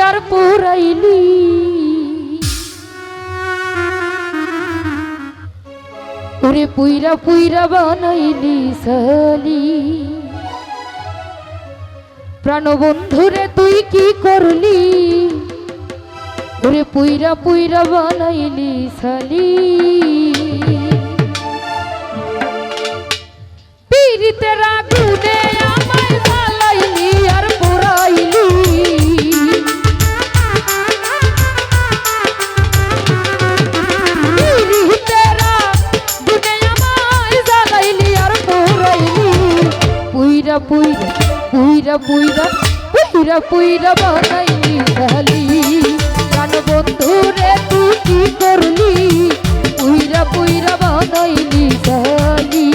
আর পুরাইলি ওরে পুইরা পুইরা বানাইলি সালি প্রাণবন্ধুরে তুই কি করলি ওরে পুইরা পুইরা বানাইলি সালি পীড়িতের আগুনে আমায় জ্বালাইলি আর পোড়াইলি পীড়িতের আগুনে আমায় জ্বালাইলি আর পোড়াইলি পুইরা পুইরা পুইরা পুইরা পুইরা পুইরা বানাইলি সালি প্রাণবন্ধুরে তুই কি করলি পুইরা পুইরা বানাইলি সালি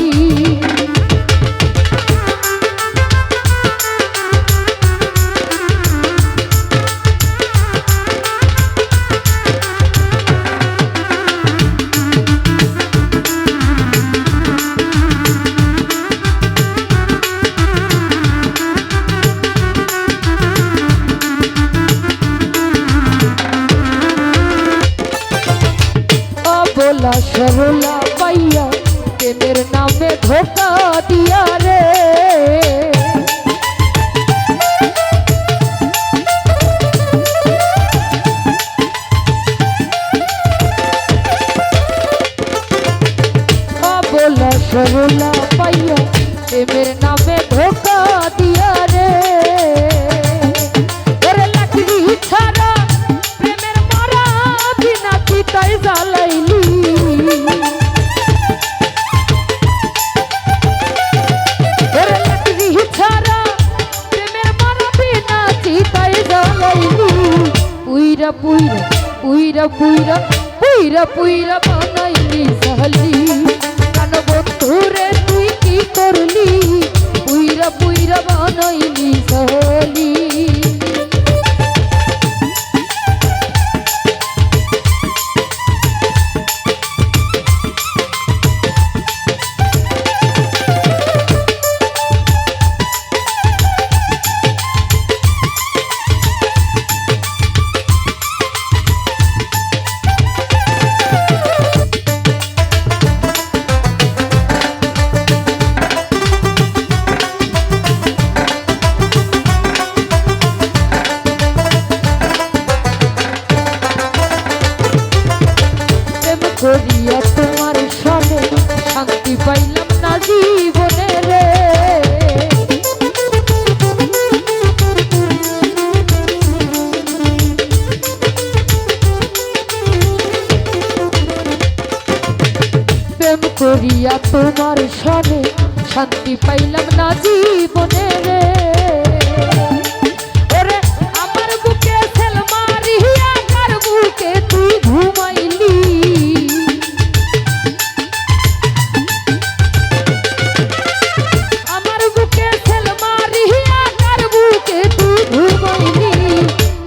बोला सरला पाइया प्रेमेर नामे धोखा दिया रे बोला सरला पाइया प्रेमेर नामे धोखा दिया रे ओरे लकड़ी छाड़ा प्रेमेर मारा बिना चिताई জ্বালাইলি পুইরা পুইরা পুইরা পুইরা পুইরা পুইরা বানাইলি সালি প্রাণবন্ধুরে তুই কি করলি পুইরা পুইরা বানাইলি সালি করিয়া তোমার সনে শান্তি পাইলাম না জীবনে রে প্রেম করিয়া তোমার সনে শান্তি পাইলাম না জীবনে রে আমার বুকে ছেল মারিয়া কার বুকে তুই ঘুমাইলি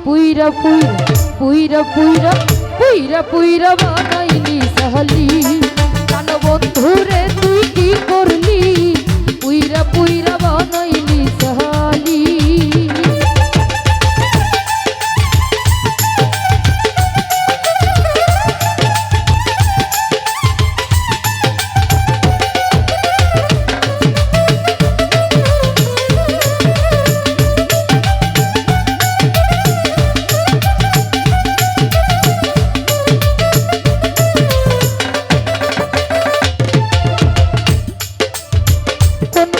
পুইরা পুইরা পুইরা পুইরা পুইরা বানাইলি সালি প্রাণবন্ধুরে তুই কি করলি পুইরা পুইরা বানাইলি সালি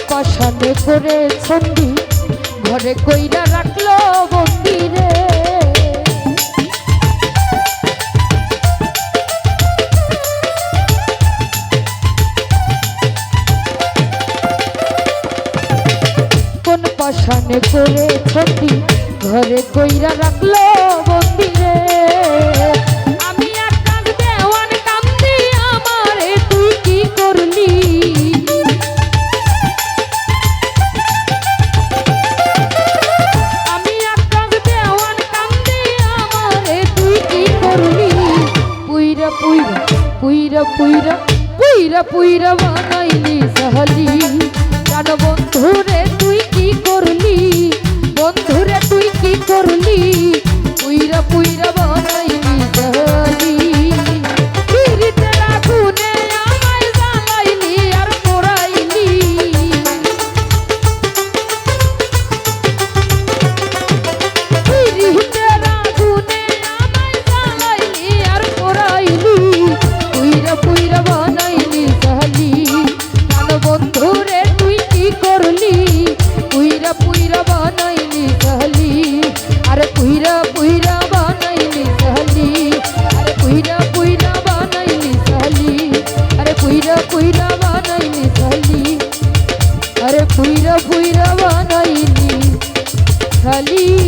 পাশানে করে ছন্দি ঘরে কইরা রাখলো বন্দি রে কোন পাশানে করে ছন্দি ঘরে কইরা রাখলো বন্দি রে আমি এক কাজ দেওয়ান কান্দি আমারে তুই কি করলি পুইরা পুইরা পুইরা পুইরা বানাইলি সালি প্রাণবন্ধুরে তুই কি করলি বন্ধুরে তুই কি করলি জালি